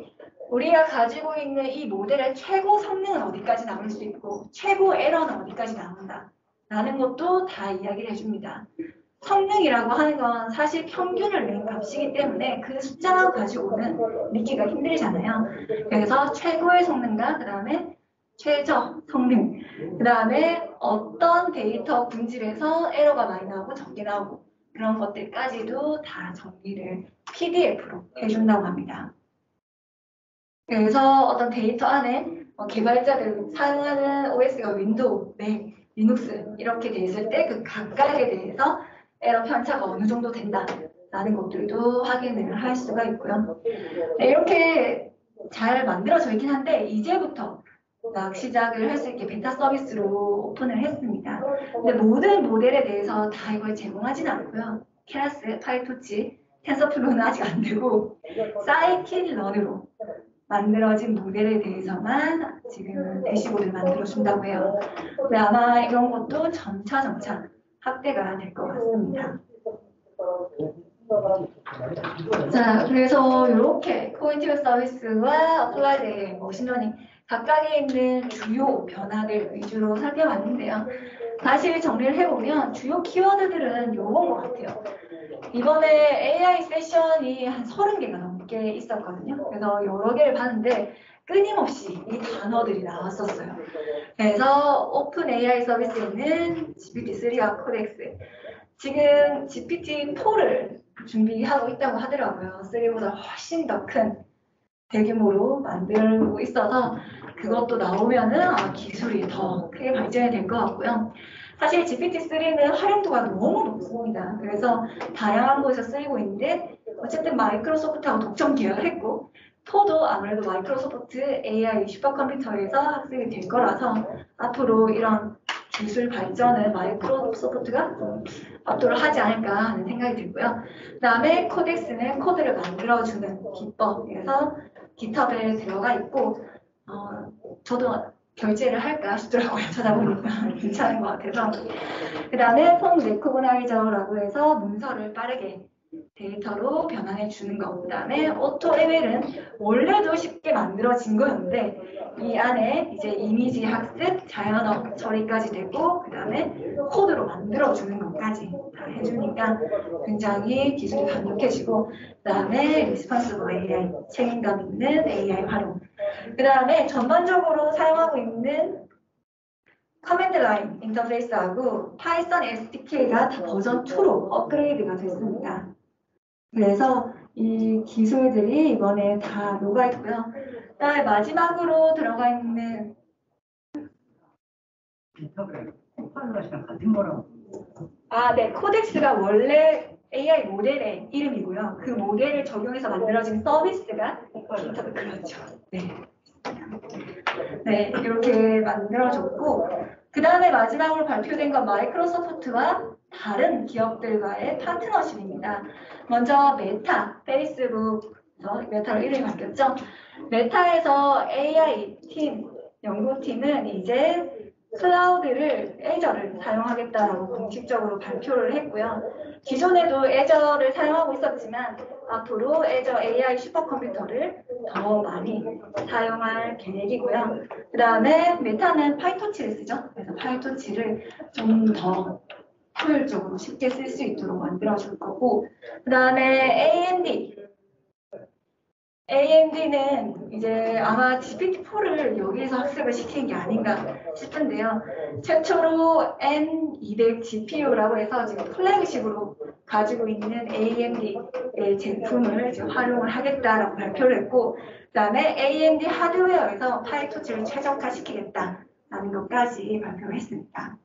우리가 가지고 있는 이 모델의 최고 성능은 어디까지 나올 수 있고 최고 에러는 어디까지 나온다 라는 것도 다 이야기를 해줍니다. 성능이라고 하는 건 사실 평균을 낸 값이기 때문에 그 숫자만 가지고는 믿기가 힘들잖아요. 그래서 최고의 성능과 그 다음에 최저 성능, 그 다음에 어떤 데이터 분질에서 에러가 많이 나오고 적게 나오고 그런 것들까지도 다 정리를 PDF로 해준다고 합니다. 그래서 어떤 데이터 안에 개발자들 사용하는 OS가 윈도우, 맥, 리눅스 이렇게 돼 있을 때 그 각각에 대해서 에러 편차가 어느 정도 된다라는 것들도 확인을 할 수가 있고요. 네, 이렇게 잘 만들어져 있긴 한데 이제부터 막 시작을 할 수 있게 베타 서비스로 오픈을 했습니다. 근데 모든 모델에 대해서 다 이걸 제공하진 않고요. 케라스, 파이토치, 텐서플로우는 아직 안 되고 사이킨런으로 만들어진 모델에 대해서만 지금 대시보드를 만들어준다고 해요. 근데 아마 이런 것도 점차 확대가 될 것 같습니다. 자, 그래서 이렇게 코그니티브 서비스와 어플라이드 머신러닝 각각에 있는 주요 변화들 위주로 살펴봤는데요. 다시 정리를 해보면 주요 키워드들은 요건 것 같아요. 이번에 AI 세션이 한 30개가 넘게 있었거든요. 그래서 여러 개를 봤는데 끊임없이 이 단어들이 나왔었어요. 그래서 오픈 AI 서비스에는 GPT-3와 코덱스, 지금 GPT-4를 준비하고 있다고 하더라고요. 3보다 훨씬 더 큰 대규모로 만들고 있어서 그것도 나오면은 기술이 더 크게 발전이 될 것 같고요. 사실 GPT-3는 활용도가 너무 높습니다. 그래서 다양한 곳에서 쓰이고 있는데 어쨌든 마이크로소프트하고 독점 계약을 했고 토도 아무래도 마이크로소프트 AI 슈퍼컴퓨터에서 학습이 될 거라서 앞으로 이런 기술 발전을 마이크로소프트가 압도를 하지 않을까 하는 생각이 들고요. 그 다음에 코덱스는 코드를 만들어주는 기법에서 깃허브에 들어가 있고 저도 결제를 할까 싶더라고요. 찾아보니까 괜찮은 것 같아서. 그 다음에 폼 레코그나이저라고 해서 문서를 빠르게 데이터로 변환해 주는 거. 그 다음에 오토 ML은 원래도 쉽게 만들어진 거였는데 이 안에 이제 이미지 학습, 자연어 처리까지 되고 그 다음에 코드로 만들어 주는 것까지 다 해주니까 굉장히 기술이 강력해지고 그 다음에 리스폰시블 AI, 책임감 있는 AI 활용. 그 다음에 전반적으로 사용하고 있는 커맨드 라인 인터페이스하고 파이썬 SDK가 다 버전 2로 업그레이드가 됐습니다. 그래서 이 기술들이 이번에 다 녹아있고요. 그다음에 마지막으로 들어가 있는 코팔럿이랑 같은 거라고. 네, 코덱스가 원래 AI 모델의 이름이고요. 그 모델을 적용해서 만들어진 서비스가 깃허브. 그렇죠. 네. 네, 이렇게 만들어졌고 그 다음에 마지막으로 발표된 건 마이크로소프트와 다른 기업들과의 파트너십입니다. 먼저 메타, 페이스북, 메타로 이름이 바뀌었죠. 메타에서 AI 팀, 연구팀은 이제 클라우드를 애저를 사용하겠다라고 공식적으로 발표를 했고요. 기존에도 애저를 사용하고 있었지만 앞으로 애저 AI 슈퍼컴퓨터를 더 많이 사용할 계획이고요. 그 다음에 메타는 파이토치를 쓰죠. 그래서 파이토치를 좀 더 효율적으로 쉽게 쓸 수 있도록 만들어줄 거고 그 다음에 AMD는 이제 아마 GPT-4를 여기에서 학습을 시키는 게 아닌가 싶은데요. 최초로 N200 GPU라고 해서 지금 플래그십으로 가지고 있는 AMD의 제품을 지금 활용을 하겠다라고 발표를 했고 그 다음에 AMD 하드웨어에서 파이토치를 최적화시키겠다라는 것까지 발표를 했습니다.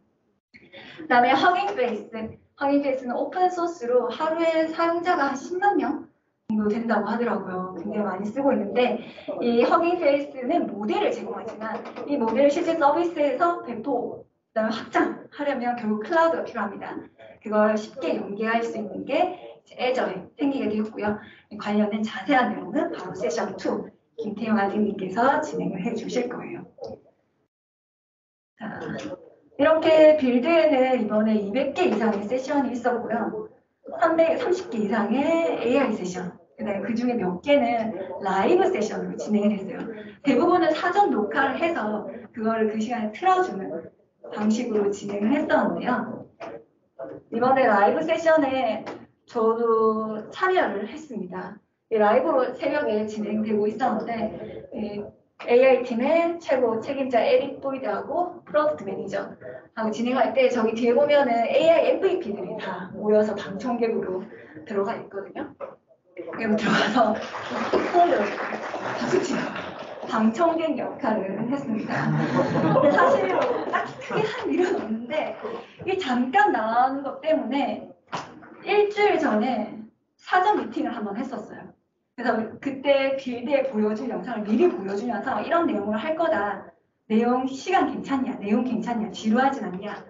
그 다음에 허깅페이스는 오픈소스로 하루에 사용자가 한 10만 명 정도 된다고 하더라고요. 굉장히 많이 쓰고 있는데 이 허깅페이스는 모델을 제공하지만 이 모델을 실제 서비스에서 배포, 그다음에 확장하려면 결국 클라우드가 필요합니다. 그걸 쉽게 연계할 수 있는 게 애저에 생기게 되었고요. 관련된 자세한 내용은 바로 세션 2 김태형 아드님께서 진행을 해주실 거예요. 자, 이렇게 빌드에는 이번에 200개 이상의 세션이 있었고요. 330개 이상의 AI 세션, 그다음에 그 중에 몇 개는 라이브 세션으로 진행을 했어요. 대부분은 사전 녹화를 해서 그거를 그 시간에 틀어주는 방식으로 진행을 했었는데요. 이번에 라이브 세션에 저도 참여를 했습니다. 라이브로 새벽에 진행되고 있었는데 AI팀의 최고 책임자 에릭 보이드하고 프로덕트 매니저하고 진행할 때 저기 뒤에 보면은 AI MVP들이 다 모여서 방청객으로 들어가 있거든요. 그리고 들어가서 손을 박수치는 방청객 역할을 했습니다. 근데 사실 딱히 크게 한 일은 없는데 이게 잠깐 나오는 것 때문에 일주일 전에 사전 미팅을 한번 했었어요. 그래서 그때 빌드에 보여줄 영상을 미리 보여주면서 이런 내용을 할 거다. 내용 시간 괜찮냐? 내용 괜찮냐? 지루하진 않냐?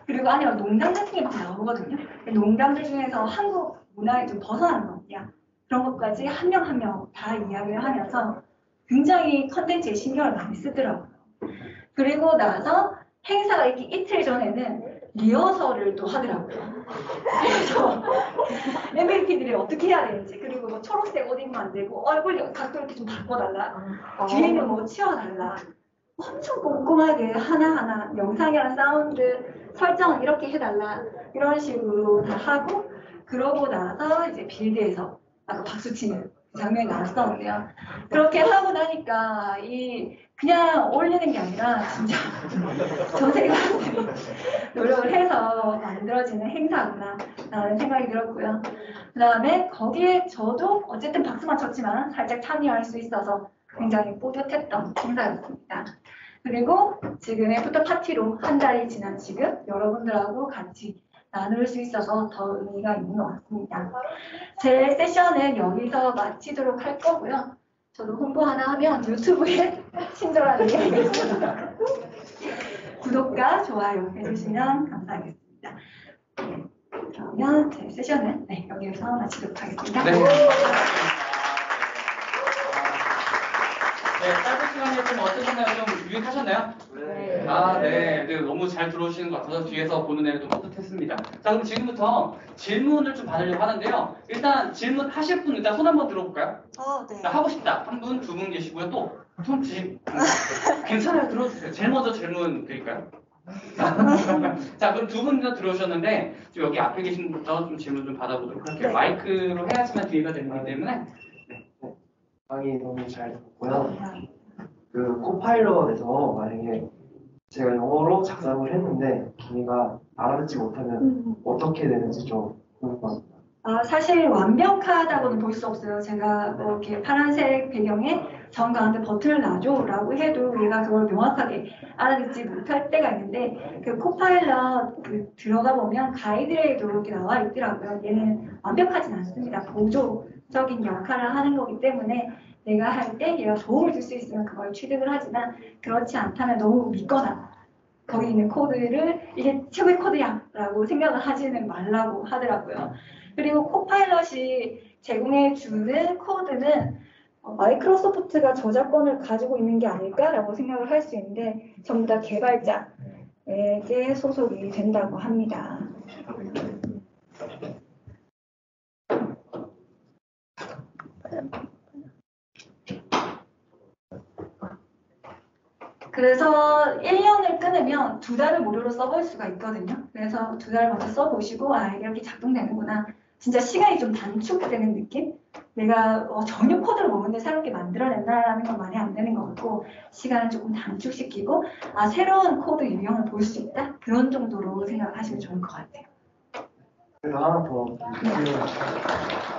그리고 안에 농담 같은 게 막 나오거든요. 농담들 중에서 한국 문화에 좀 벗어나는 거 없냐? 그런 것까지 한 명 한 명 다 이야기를 하면서 굉장히 컨텐츠에 신경을 많이 쓰더라고요. 그리고 나서 행사가 있기 이틀 전에는 리허설을 또 하더라고요. 그래서 MVP들이 어떻게 해야 되는지, 그리고 뭐 초록색 옷 입으면 안 되고 얼굴 각도 이렇게 좀 바꿔달라, 뒤에는 뭐 치워달라, 엄청 꼼꼼하게 하나하나 영상이랑 사운드 설정을 이렇게 해달라 이런 식으로 다 하고, 그러고 나서 이제 빌드에서 아까 박수 치는 장면이 나왔었는데요. 그렇게 하고 나니까 그냥 올리는 게 아니라 진짜 전 세계 사람들이 노력을 해서 만들어지는 행사구나 라는 생각이 들었고요. 그 다음에 거기에 저도 어쨌든 박수만 쳤지만 살짝 참여할 수 있어서 굉장히 뿌듯했던 행사였습니다. 그리고 지금 애프터 파티로 한 달이 지난 지금 여러분들하고 같이 나눌 수 있어서 더 의미가 있는 것 같습니다. 제 세션은 여기서 마치도록 할 거고요. 저도 홍보 하나 하면 유튜브에 친절하게 구독과 좋아요 해주시면 감사하겠습니다. 그러면 제 세션은 여기서 마치도록 하겠습니다. 네. 네, 짧은 시간에 좀 어떠셨나요? 좀 유익하셨나요? 네. 네, 너무 잘 들어오시는 것 같아서 뒤에서 보는 애는 좀 뿌듯했습니다. 자, 그럼 지금부터 질문을 좀 받으려고 하는데요. 일단 질문 하실 분 일단 손 한번 들어볼까요? 네. 자, 하고 싶다. 한 분, 두 분 계시고요. 또, 괜찮아요. 들어주세요. 제일 먼저 질문 드릴까요? 자, 그럼 두 분 다 들어오셨는데, 좀 여기 앞에 계신 분부터 좀 질문 좀 받아보도록 할게요. 네. 마이크로 해야지만 기회가 되기 때문에. 강의 너무 잘 듣고요. 그 코파일럿에서 만약에 제가 영어로 작성을 했는데 걔가 알아듣지 못하면 어떻게 되는지 좀 궁금합니다. 사실 완벽하다고는 볼 수 없어요. 제가 뭐 이렇게 파란색 배경에 정 가운데 버튼을 놔줘라고 해도 얘가 그걸 명확하게 알아듣지 못할 때가 있는데, 그 코파일럿 들어가 보면 가이드에도 이렇게 나와 있더라고요. 얘는 완벽하진 않습니다. 보조적인 역할을 하는 거기 때문에 내가 할 때 얘가 도움을 줄 수 있으면 그걸 취득을 하지만, 그렇지 않다면 너무 믿거나 거기 있는 코드를 이게 최고의 코드야 라고 생각을 하지는 말라고 하더라고요. 그리고 코파일럿이 제공해 주는 코드는 마이크로소프트가 저작권을 가지고 있는 게 아닐까라고 생각을 할 수 있는데, 전부 다 개발자에게 소속이 된다고 합니다. 그래서 1년을 끊으면 2달을 무료로 써볼 수가 있거든요. 그래서 2달 먼저 써보시고 이게 이렇게 작동되는구나. 진짜 시간이 좀 단축되는 느낌? 내가 전혀 코드를 모르는데 새롭게 만들어낸다라는 건 많이 안 되는 것 같고, 시간을 조금 단축시키고 새로운 코드 유형을 볼 수 있다? 그런 정도로 생각하시면 좋을 것 같아요. 그리고 하나 더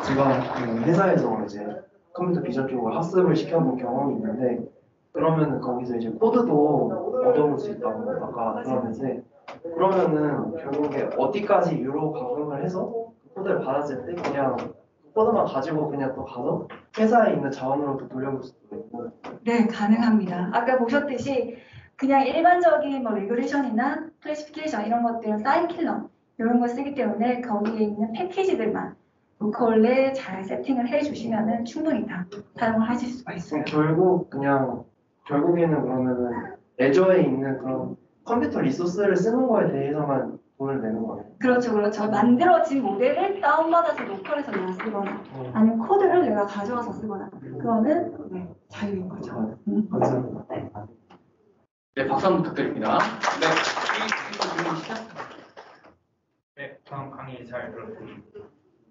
제가 그 회사에서 이제 컴퓨터 비전 쪽으로 학습을 시켜본 경험이 있는데, 그러면은 거기서 이제 코드도 얻어볼 수 있다고 아까 들었는데, 그러면은 결국에 어디까지 유로 가공을 해서 코드를 받았을 때 그냥 코드만 가지고 그냥 또 가서 회사에 있는 자원으로도 돌려볼 수도 있고. 네, 가능합니다. 아까 보셨듯이 그냥 일반적인 뭐 레귤레이션이나 클래시피케이션 이런 것들은 사이클럼 이런 걸 쓰기 때문에 거기에 있는 패키지들만 로컬에 잘 세팅을 해주시면은 충분히 다 사용을 하실 수가 있어요. 결국에는 그러면은 애저에 있는 그런 컴퓨터 리소스를 쓰는 거에 대해서만 돈을 내는 거예요. 그렇죠, 그렇죠. 만들어진 모델을 다운받아서 로컬에서 내가 쓰거나 아니면 코드를 내가 가져와서 쓰거나 그거는 네, 자유인 거죠. 감사합니다. 네, 박수 한번 부탁드립니다. 네, 이 질문이시죠? 네, 전 강의 잘 들었습니다.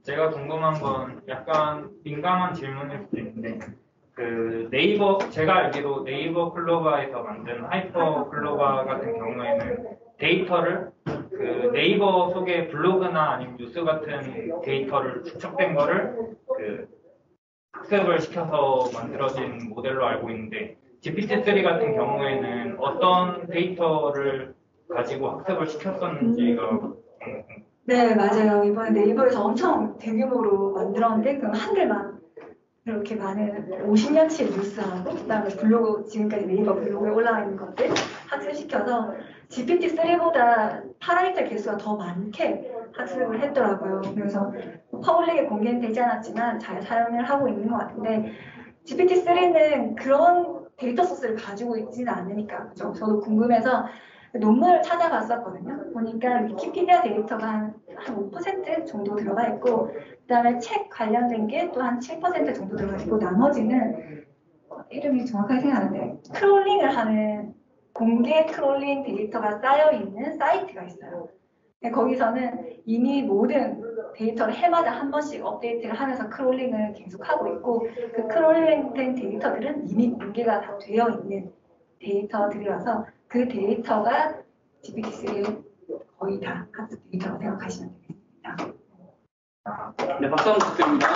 제가 궁금한 건 약간 민감한 질문일 수도 있는데, 그 네이버, 제가 알기로 네이버 클로바에서 만든 하이퍼 클로바 같은 경우에는 데이터를 그 네이버 속의 블로그나 아니면 뉴스 같은 데이터를 축적된 거를 그 학습을 시켜서 만들어진 모델로 알고 있는데, GPT-3 같은 경우에는 어떤 데이터를 가지고 학습을 시켰었는지가 네, 맞아요. 이번에 네이버에서 엄청 대규모로 만들었는데 그럼 한글만 이렇게 많은 50년치 뉴스하고 그다음에 블로그 지금까지 네이버 블로그에 올라와 있는 것들 학습시켜서 GPT-3보다 파라미터 개수가 더 많게 학습을 했더라고요. 그래서 퍼블릭에 공개는 되지 않았지만 잘 사용을 하고 있는 것 같은데 GPT-3는 그런 데이터 소스를 가지고 있지는 않으니까 그죠? 저도 궁금해서 논문을 찾아봤었거든요. 보니까 위키피디아 데이터가 한 5% 정도 들어가 있고 그다음에 책 관련된 게 또 한 7% 정도 들어가 있고 나머지는 이름이 정확하게 생각 안 나는데 크롤링을 하는 공개 크롤링 데이터가 쌓여 있는 사이트가 있어요. 거기서는 이미 모든 데이터를 해마다 한 번씩 업데이트를 하면서 크롤링을 계속하고 있고 그 크롤링된 데이터들은 이미 공개가 다 되어 있는 데이터들이라서 그 데이터가 GPT-3의 거의 다 학습 데이터라고 생각하시면 되겠습니다. 네, 박수 한번 부탁드립니다.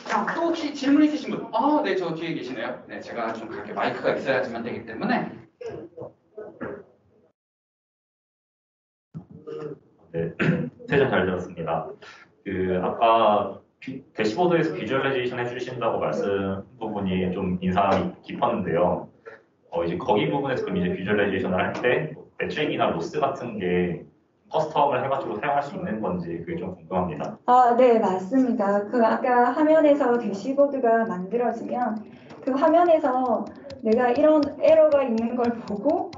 자, 또 혹시 질문 있으신 분? 아, 네, 저 뒤에 계시네요. 네, 제가 좀 그렇게 마이크가 있어야지만 되기 때문에. 네, 세전 잘 들었습니다. 아까 대시보드에서 비주얼라이제이션 해주신다고 말씀 부분이 좀 인상이 깊었는데요. 이제 거기 부분에서 그럼 이제 비주얼라이제이션을 할 때 매트릭이나 로스 같은 게 커스텀을 해가지고 사용할 수 있는 건지 그게 좀 궁금합니다. 아, 네, 맞습니다. 그 아까 화면에서 대시보드가 만들어지면 그 화면에서 내가 이런 에러가 있는 걸 보고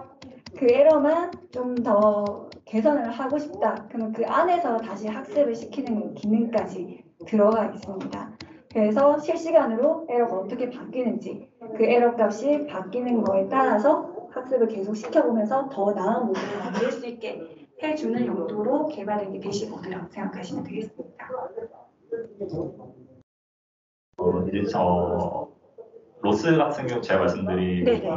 그 에러만 좀 더 개선을 하고 싶다. 그러면 그 안에서 다시 학습을 시키는 기능까지 들어가 있습니다. 그래서 실시간으로 에러가 어떻게 바뀌는지 그 에러 값이 바뀌는 거에 따라서 학습을 계속 시켜보면서 더 나은 모델을 만들 수 있게 해주는 용도로 개발된 게 대시보드라고 생각하시면 되겠습니다. 이제 로스 같은 경우 제가 말씀드린 네네.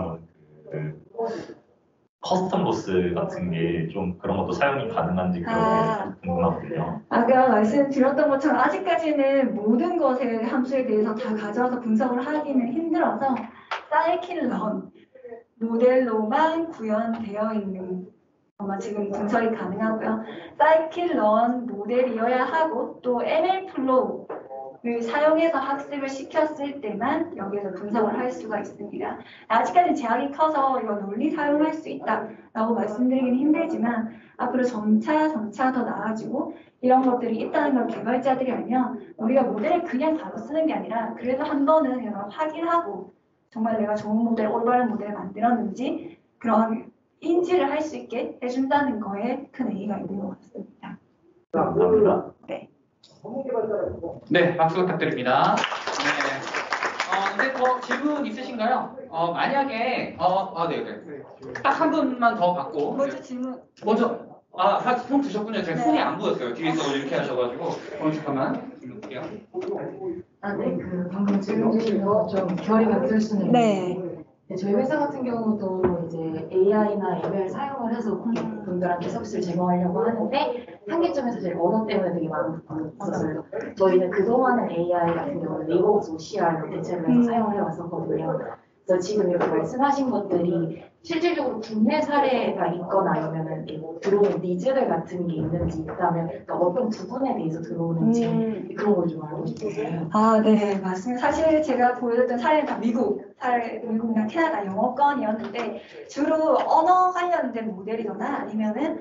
커스텀 로스 같은 게 좀 그런 것도 사용이 가능한지 그런 게 좀 궁금하거든요. 아까 말씀드렸던 것처럼 아직까지는 모든 것의 함수에 대해서 다 가져와서 분석을 하기는 힘들어서 사이클런 모델로만 구현되어 있는 것만 지금 분석이 가능하고요. 사이클런 모델이어야 하고 또 ML플로우를 사용해서 학습을 시켰을 때만 여기에서 분석을 할 수가 있습니다. 아직까지 제약이 커서 이거 논리 사용할 수 있다라고 말씀드리기는 힘들지만 앞으로 점차 더 나아지고 이런 것들이 있다는 걸 개발자들이 알면 우리가 모델을 그냥 바로 쓰는 게 아니라 그래도 한 번은 이런 확인하고 정말 내가 좋은 모델, 올바른 모델을 만들었는지 그런 인지를 할 수 있게 해준다는 거에 큰 의의가 있는 것 같습니다. 감사합니다. 네. 네, 박수 부탁드립니다. 네. 근데 더 질문 있으신가요? 만약에, 네네. 딱 한 분만 더 받고. 먼저 질문. 먼저, 손 드셨군요. 제가 손이 안 보였어요. 뒤에서 이렇게 하셔가지고. 잠깐만. 볼게요. 네, 방금 질문 주신 거 좀 결의가 들 수는 있는데 저희 회사 같은 경우도 이제 AI나 ML 사용을 해서 고객분들한테 서비스를 제공하려고 하는데 한계점에서 제일 언어 때문에 되게 많았어요. 저희는 그동안의 AI 같은 경우는 네이버북스 OCR로 대체를 해서 사용을 해왔었거든요. 그래서 지금 이렇게 말씀하신 것들이 실질적으로 국내 사례가 있거나 아니면은 뭐 들어오는 니즈들 같은 게 있는지, 그다음에 어떤 부분에 대해서 들어오는지 그런 걸 좀 알고 싶어요. 네, 맞습니다. 사실 제가 보여드렸던 사례는 다 미국이나 캐나다 영어권이었는데 주로 언어 관련된 모델이거나 아니면은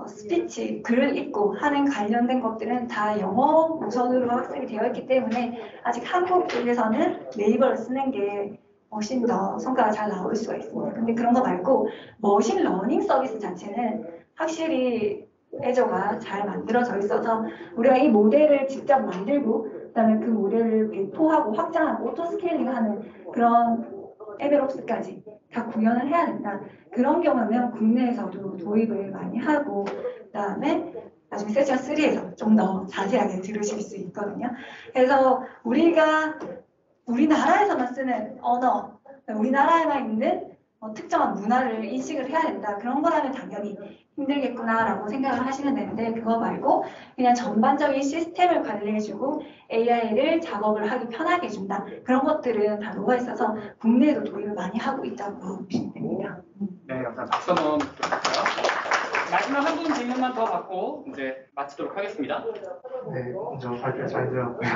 스피치, 글을 읽고 하는 관련된 것들은 다 영어 우선으로 학습이 되어 있기 때문에 아직 한국 쪽에서는 네이버를 쓰는 게 훨씬 더 성과가 잘 나올 수가 있습니다. 근데 그런 거 말고 머신 러닝 서비스 자체는 확실히 애저가 잘 만들어져 있어서 우리가 이 모델을 직접 만들고 그다음에 그 모델을 배포하고 확장하고 오토 스케일링하는 그런 MLOps까지 다 구현을 해야 된다. 그런 경우는 국내에서도 도입을 많이 하고 그다음에 나중에 세션 3에서 좀 더 자세하게 들으실 수 있거든요. 그래서 우리나라에서만 쓰는 언어, 우리나라에만 있는 특정한 문화를 인식을 해야 된다. 그런 거라면 당연히 힘들겠구나라고 생각을 하시면 되는데 그거 말고 그냥 전반적인 시스템을 관리해주고 AI를 작업을 하기 편하게 해준다. 그런 것들은 다 녹아 있어서 국내에도 도입을 많이 하고 있다고 보시면 됩니다. 네, 감사합니다. 박수 한번 부탁드릴게요. 마지막 한 분 질문만 더 받고 이제 마치도록 하겠습니다. 네, 먼저 발표 잘 들었고요.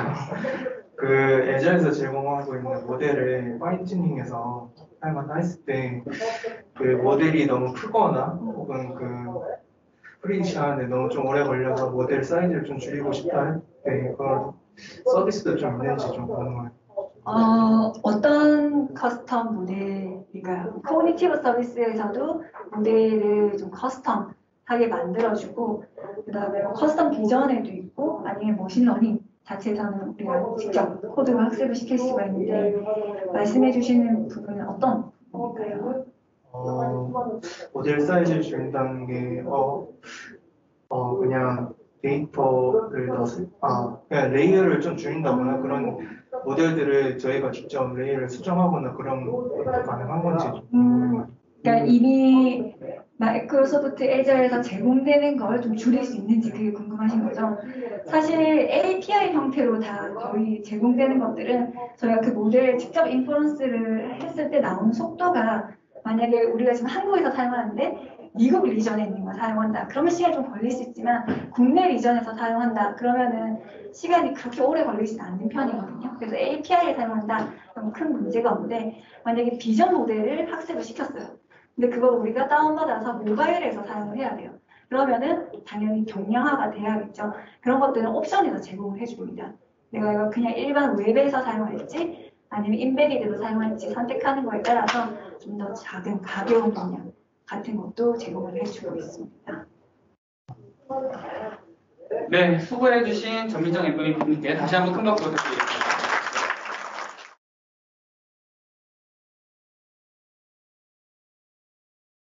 그 애저에서 제공하고 있는 모델을 파인튜닝해서 사용한다 했을 때 그 모델이 너무 크거나 혹은 그 프리디션하는데 너무 좀 오래 걸려서 모델 사이즈를 좀 줄이고 싶다 할 때 그런 서비스도 좀 있는지 좀 궁금해요. 어떤 커스텀 모델인가요? 코그니티브 서비스에서도 모델을 좀 커스텀하게 만들어주고 그다음에 커스텀 비전에도 있고 아니면 머신러닝 자체에서는 우리가 직접 코드로 학습을 시킬 수가 있는데 말씀해 주시는 부분은 어떤 부분인가요? 모델 사이즈를 줄인다는 게 그냥 데이터를 그냥 레이어를 좀 줄인다거나 그런 모델들을 저희가 직접 레이어를 수정하거나 그런 것도 가능한 건지 좀 궁금해요. 그러니까 이미 마이크로소프트 애저에서 제공되는 걸 좀 줄일 수 있는지 그게 궁금하신 거죠? 사실 API 형태로 다 거의 제공되는 것들은 저희가 그 모델 직접 인퍼런스를 했을 때 나오는 속도가 만약에 우리가 지금 한국에서 사용하는데 미국 리전에 있는 걸 사용한다. 그러면 시간이 좀 걸릴 수 있지만 국내 리전에서 사용한다. 그러면은 시간이 그렇게 오래 걸리진 않는 편이거든요. 그래서 API를 사용한다. 그럼 큰 문제가 없는데 만약에 비전 모델을 학습을 시켰어요. 근데 그걸 우리가 다운받아서 모바일에서 사용을 해야 돼요. 그러면은 당연히 경량화가 돼야겠죠. 그런 것들은 옵션에서 제공을 해줍니다. 내가 이거 그냥 일반 웹에서 사용할지 아니면 인베디드로 사용할지 선택하는 거에 따라서 좀 더 작은 가벼운 경량 같은 것도 제공을 해주고 있습니다. 네, 수고해주신 전민정 엠블리님께 다시 한번 큰 박수 부탁드립니다.